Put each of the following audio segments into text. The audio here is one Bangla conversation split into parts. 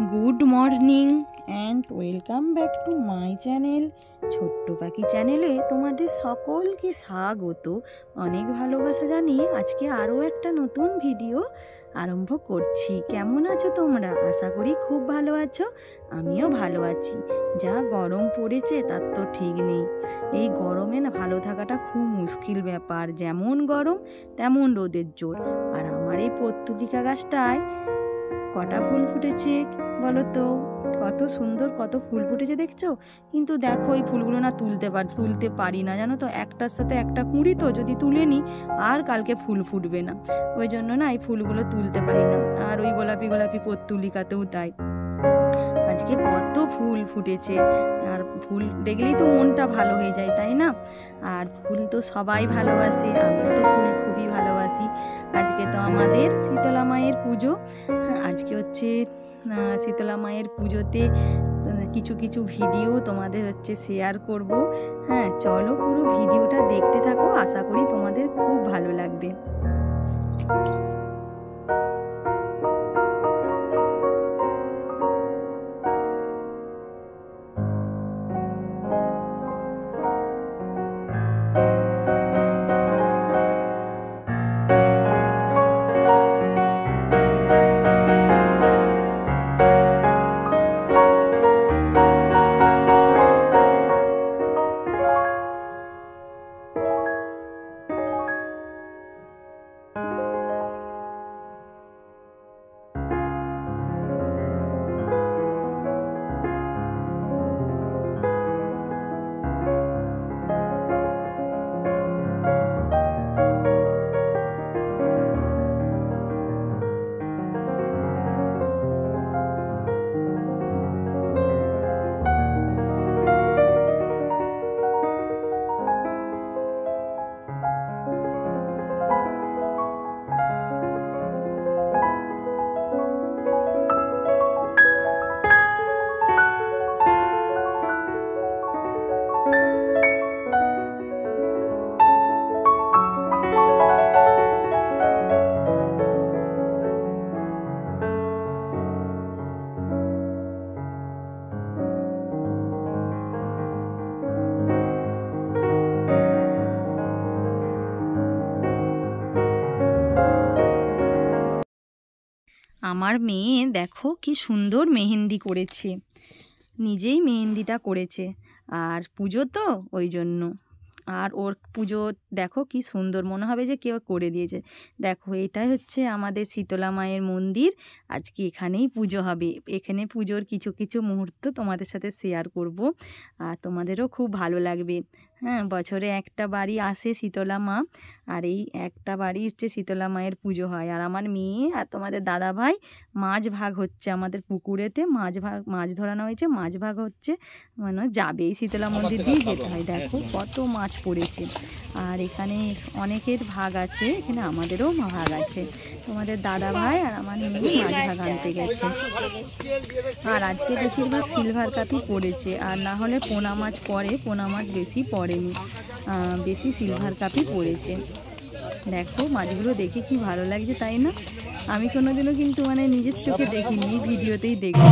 Good morning and welcome back to my channel ছোট্ট পাখি চ্যানেলে তোমাদের সকলকে স্বাগত। অনেক ভালোবাসা জানিয়ে আজকে আরও একটা নতুন ভিডিও আরম্ভ করছি। কেমন আছো তোমরা? আশা করি খুব ভালো আছো। আমিও ভালো আছি। যা গরম পড়েছে তার তো ঠিক নেই। এই গরমে না ভালো থাকাটা খুব মুশকিল ব্যাপার। যেমন গরম তেমন রোদের জোর। আর আমার এই পত্তুলিকা গাছটায় কটা ফুল ফুটেছে বলো তো? কত সুন্দর কত ফুল ফুটেছে দেখছো? কিন্তু দেখো এই ফুলগুলো না তুলতে পারি না, জানো তো। একটার সাথে একটা কুঁড়ি তো, যদি তুলে নিই আর কালকে ফুল ফুটবে না। ওই জন্য না এই ফুলগুলো তুলতে পারি না। আর ওই গোলাপি গোলাপি পত্তুলিকাতেও তাই। আজকে কত ফুল ফুটেছে, আর ফুল দেখলেই তো মনটা ভালো হয়ে যায়, তাই না? আর ফুল তো সবাই ভালোবাসে, আমি তো ফুল খুবই ভালোবাসি। আজকে তো আমাদের শীতলা মায়ের পুজো। আজকে হচ্ছে শীতলা মায়ের পুজোতে কিছু কিছু ভিডিও তোমাদের হচ্ছে শেয়ার করব। হ্যাঁ, চলো পুরো ভিডিওটা দেখতে থাকো, আশা করি তোমাদের খুব ভালো লাগবে। আমার মেয়ে দেখো কি সুন্দর মেহেন্দি করেছে, নিজেই মেহেন্দিটা করেছে। আর পুজো তো ওই জন্য। আর ওর পুজো দেখো কি সুন্দর, মনে হবে যে কেউ করে দিয়েছে। দেখো এটাই হচ্ছে আমাদের শীতলা মায়ের মন্দির। আজকে এখানেই পুজো হবে। এখানে পুজোর কিছু কিছু মুহূর্ত তোমাদের সাথে শেয়ার করব, আর তোমাদেরও খুব ভালো লাগবে। হ্যাঁ, বছরে একটা বাড়ি আসে শীতলা মা, আর এই একটা বাড়ি হচ্ছে শীতলা মায়ের পুজো হয়। আর আমার মেয়ে আর তোমাদের দাদা ভাই মাছ ভাগ হচ্ছে, আমাদের পুকুরেতে মাছ ধরানো হয়েছে, মাছ ভাগ হচ্ছে, মানে যাবে এই শীতলা মন্দির দিয়ে যেতে হয়। দেখো কত মাছ পড়েছে। আর এখানে অনেকের ভাগ আছে, এখানে আমাদেরও ভাগ আছে। তোমাদের দাদা ভাই আর আমার মেয়ে মাছ ভাগ আনতে গেছে। আর আজকে বেশিরভাগ সিলভার কাপি পড়েছে, আর না হলে পোনা মাছ পড়ে, পোনা মাছ বেশি পড়েনি, বেশি সিলভার কাপি পড়েছে। দেখো মাছগুলো দেখে কি ভালো লাগছে, তাই না? আমি কোনোদিনও কিন্তু মানে নিজের চোখে দেখিনি, ভিডিওতেই দেখি।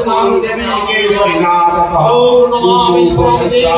नाम देवी के परिणाम तथा पूजा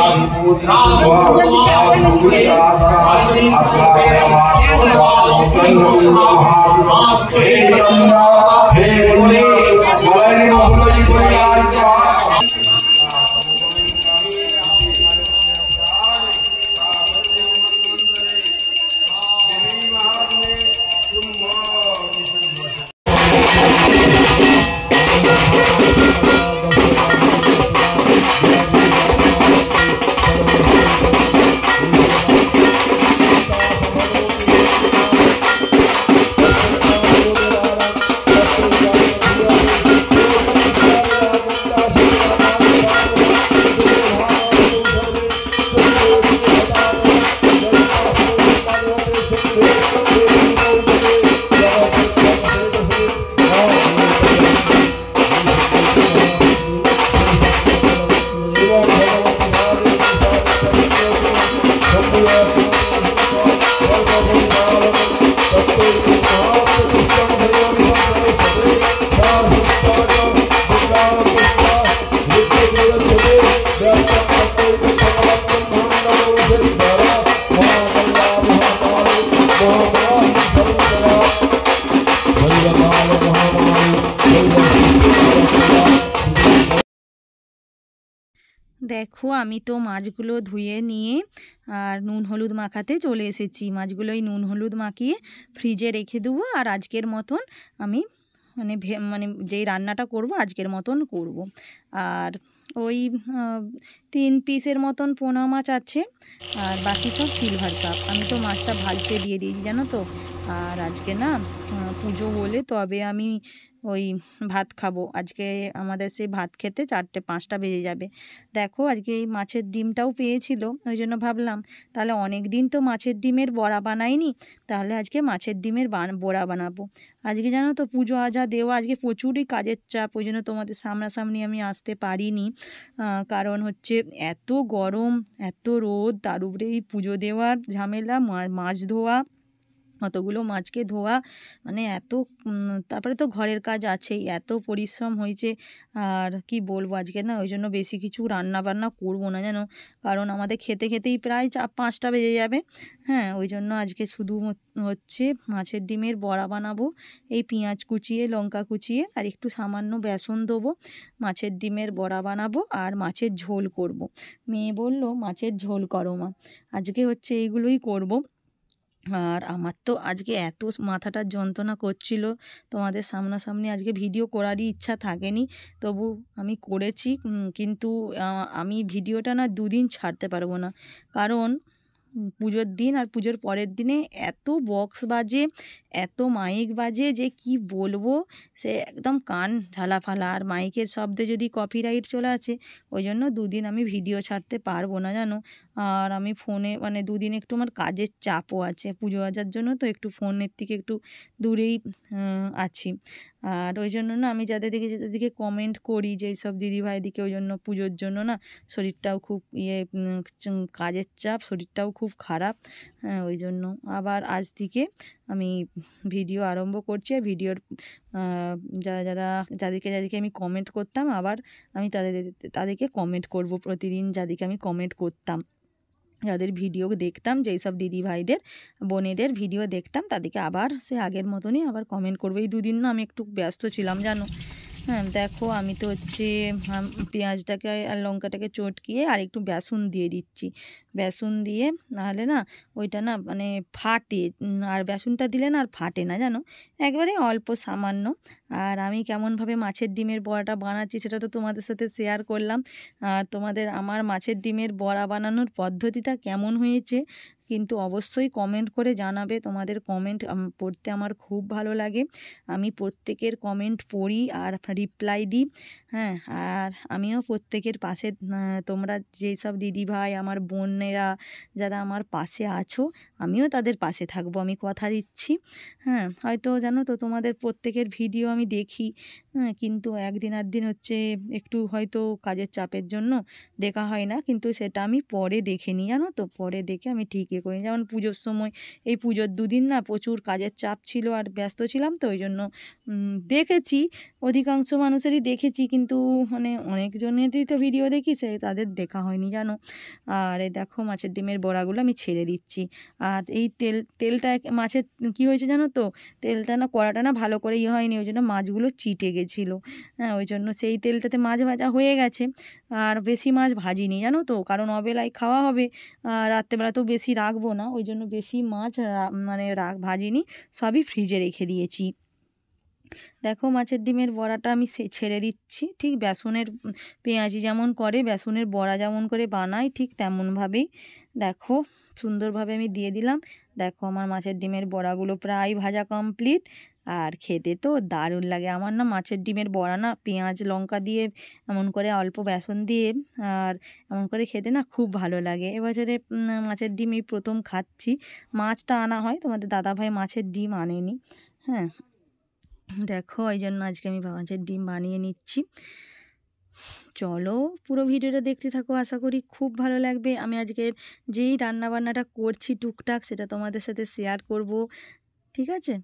দেখো আমি তো মাছগুলো ধুয়ে নিয়ে আর নুন হলুদ মাখাতে চলে এসেছি। মাছগুলোই নুন হলুদ মাখিয়ে ফ্রিজে রেখে দেবো। আর আজকের মতন আমি মানে যেই রান্নাটা করব আজকের মতন করব। আর ওই 3 পিসের মতন পোনা মাছ আছে আর বাকি সব সিলভার কাপ। আমি তো মাছটা ভাজতে দিয়ে দিয়েছি জানো তো। আর আজকে না পুজো হলে তবে আমি ওই ভাত খাবো। আজকে আমাদের সেই ভাত খেতে 4টে-5টা বেজে যাবে। দেখো আজকে এই মাছের ডিমটাও পেয়েছিল, ওই জন্য ভাবলাম তাহলে অনেক দিন তো মাছের ডিমের বড়া বানাইনি, তাহলে আজকে মাছের ডিমের বড়া বানাবো। আজকে জানো তো পুজো আজা দেওয়া, আজকে প্রচুরই কাজের চাপ, ওই জন্য তোমাদের সামনাসামনি আমি আসতে পারিনি। কারণ হচ্ছে এত গরম, এত রোদ, তার উপরে এই পুজো দেওয়ার ঝামেলা, মাছ ধোয়া, অতগুলো মাছকে ধোয়া, মানে এত তারপরে তো ঘরের কাজ আছেই, এত পরিশ্রম হয়েছে। আর কি বলবো, আজকে না ওই জন্য বেশি কিছু রান্না বান্না করবো না জানো, কারণ আমাদের খেতে খেতেই প্রায় 5টা বেজে যাবে। হ্যাঁ, ওই জন্য আজকে শুধু হচ্ছে মাছের ডিমের বড়া বানাবো। এই পেঁয়াজ কুচিয়ে, লঙ্কা কুচিয়ে আর একটু সামান্য বেসন দেবো, মাছের ডিমের বড়া বানাবো আর মাছের ঝোল করব। মেয়ে বলল মাছের ঝোল করো মা, আজকে হচ্ছে এইগুলোই করব। আর আমার তো আজকে এত মাথাটা যন্ত্রণা করছিল, তোমাদের সামনাসামনি আজকে ভিডিও করারই ইচ্ছা থাকেনি, তবু আমি করেছি। কিন্তু আমি ভিডিওটা না 2 দিন ছাড়তে পারবো না, কারণ পুজোর দিন আর পুজোর পরের দিনে এত বক্স বাজে, এত মাইক বাজে যে কি বলবো, সে একদম কান ঝালাফালা। আর মাইকের শব্দে যদি কপিরাইট চলে আসে, ওই জন্য 2 দিন আমি ভিডিও ছাড়তে পারবো না জানো। আর আমি ফোনে 2 দিন একটু আমার কাজের চাপও আছে, পুজো আজার জন্য তো একটু ফোনের থেকে একটু দূরেই আছি। আর ওই জন্য না আমি যাদেরকে কমেন্ট করি যে এইসব দিদিভাইদিকে, ওই জন্য পুজোর জন্য না শরীরটাও খুব কাজের চাপ, শরীরটাও খুব খারাপ। হ্যাঁ, ওই জন্য আবার আজ থেকে আমি ভিডিও আরম্ভ করছি। আর ভিডিওর যাদেরকে আমি কমেন্ট করতাম, আবার আমি তাদেরকে কমেন্ট করব প্রতিদিন, যাদেরকে আমি কমেন্ট করতাম, যাদের ভিডিও দেখতাম, যেই সব দিদিভাইদের বোনেদের ভিডিও দেখতাম, তাদেরকে আবার সে আগের মতনই আবার কমেন্ট করবো। এই 2 দিন না আমি একটু ব্যস্ত ছিলাম জানো। হ্যাঁ, দেখো আমি তো হচ্ছে পেঁয়াজটাকে আর লঙ্কাটাকে চটকিয়ে আর একটু বেসন দিয়ে দিচ্ছি। বেসন দিয়ে নাহলে না ওইটা না ফাটে, আর বেসনটা দিলে না আর ফাটে না জানো, একবারে অল্প সামান্য। আর আমি কেমনভাবে মাছের ডিমের বড়াটা বানাচ্ছি সেটা তো তোমাদের সাথে শেয়ার করলাম। আর আমার মাছের ডিমের বড়া বানানোর পদ্ধতিটা কেমন হয়েছে কিন্তু অবশ্যই কমেন্ট করে জানাবে। তোমাদের কমেন্ট পড়তে আমার খুব ভালো লাগে, আমি প্রত্যেকের কমেন্ট পড়ি আর রিপ্লাই দিই। হ্যাঁ, আর আমিও প্রত্যেকের পাশে, তোমরা যেই সব দিদিভাই আমার বোনেরা যারা আমার পাশে আছো, আমিও তাদের পাশে থাকবো, আমি কথা দিচ্ছি। হ্যাঁ, হয়তো জানো তো তোমাদের প্রত্যেকের ভিডিও আমি দেখি, হ্যাঁ, কিন্তু একদিন আধদিন হচ্ছে একটু হয়তো কাজের চাপের জন্য দেখা হয় না, কিন্তু সেটা আমি পরে দেখে নিই জানো তো, পরে দেখে আমি ঠিক ভিডিও করি। যেমন পুজোর সময়, এই পুজোর দুদিন না প্রচুর কাজের চাপ ছিল আর ব্যস্ত ছিলাম, তো ওই জন্য দেখেছি, অধিকাংশ মানুষেরই দেখেছি, কিন্তু মানে অনেকজনেরই তো ভিডিও দেখি, সে তাদের দেখা হয়নি জানো। আর এই দেখো মাছের ডিমের বড়াগুলো আমি ছেড়ে দিচ্ছি। আর এই তেলটা মাছের কী হয়েছে জানো তো, তেলটা না, কড়াটা না ভালো করে হয়নি, ওই জন্য মাছগুলো চিটে গেছিলো। হ্যাঁ, ওই জন্য সেই তেলটাতে মাছ ভাজা হয়ে গেছে, আর বেশি মাছ ভাজিনি জানো তো, কারণ অবেলায় খাওয়া হবে, রাত্রেবেলাতেও বেশি রাখবো না, ওই জন্য বেশি মাছ মানে ভাজিনি, সবই ফ্রিজে রেখে দিয়েছি। দেখো মাছের ডিমের বড়াটা আমি ছেড়ে দিচ্ছি, ঠিক বেসনের পেঁয়াজি যেমন করে, বেসনের বড়া যেমন করে বানাই, ঠিক তেমনভাবেই দেখো সুন্দরভাবে আমি দিয়ে দিলাম। দেখো আমার মাছের ডিমের বড়াগুলো প্রায় ভাজা কমপ্লিট, আর খেতে তো দারুণ লাগে আমার না। মাছের ডিমের বড়া না পেঁয়াজ লঙ্কা দিয়ে এমন করে অল্প বেসন দিয়ে আর এমন করে খেতে না খুব ভালো লাগে। এবছরে মাছের ডিম এই প্রথম খাচ্ছি। মাছটা আনা হয়, তোমাদের দাদাভাই মাছের ডিম আনেনি। হ্যাঁ, দেখো এই জন্য আজকে আমি মাছের ডিম বানিয়ে নিচ্ছি। চলো পুরো ভিডিওটা দেখতে থাকো, আশা করি খুব ভালো লাগবে। আমি আজকের যেই রান্নাবান্নাটা করছি টুকটাক, সেটা তোমাদের সাথে শেয়ার করব, ঠিক আছে?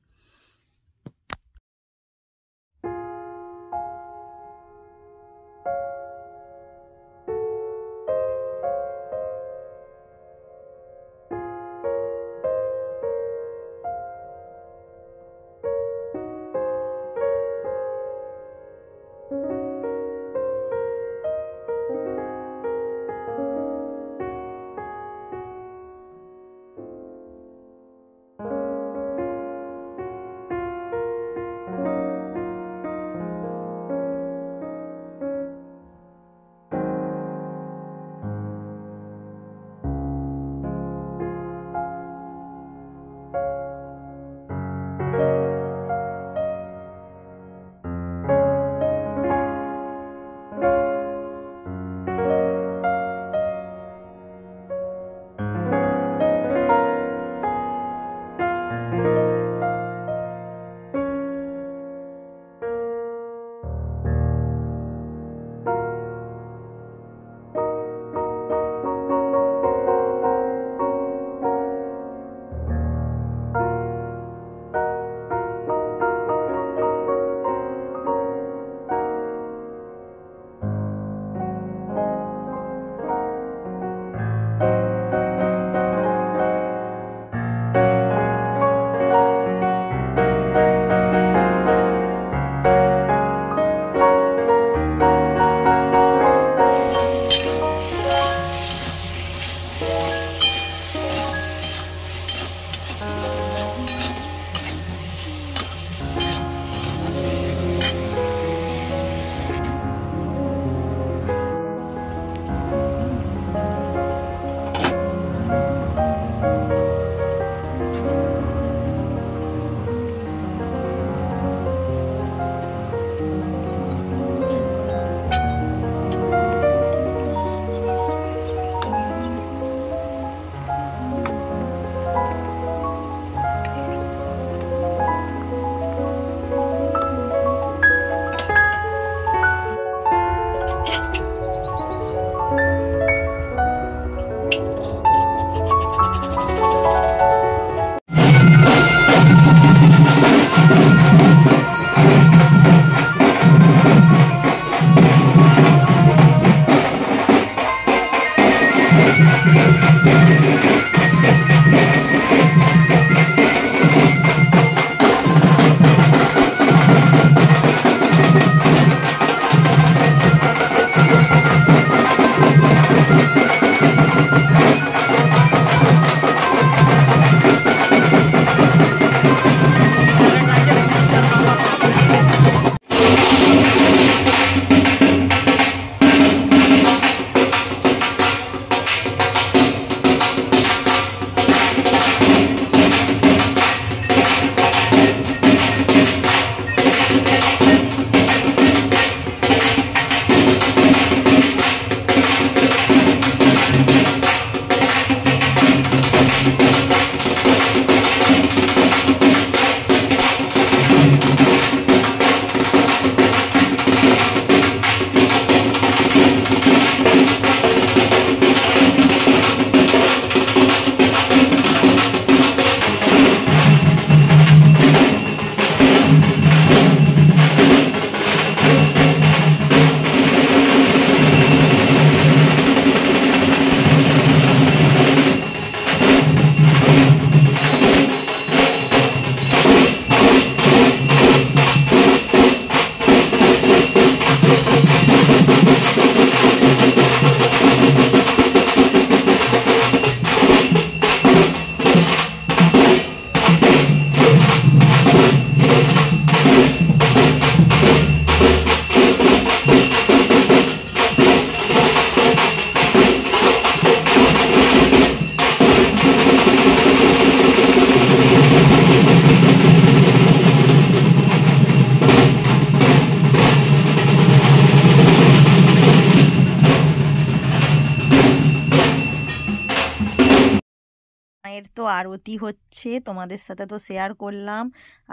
মায়ের তো আরতি হচ্ছে, তোমাদের সাথে তো শেয়ার করলাম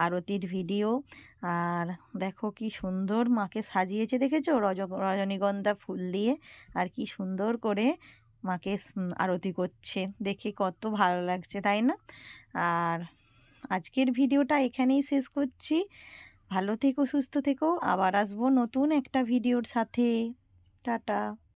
আরতির ভিডিও। আর দেখো কি সুন্দর মাকে সাজিয়েছে, দেখেছো রজনীগন্ধা ফুল দিয়ে, আর কি সুন্দর করে মাকে আরতি করছে, দেখে কত ভালো লাগছে তাই না? আর আজকের ভিডিওটা এখানেই শেষ করছি। ভালো থেকো, সুস্থ থেকো, আবার আসবো নতুন একটা ভিডিওর সাথে। টাটা।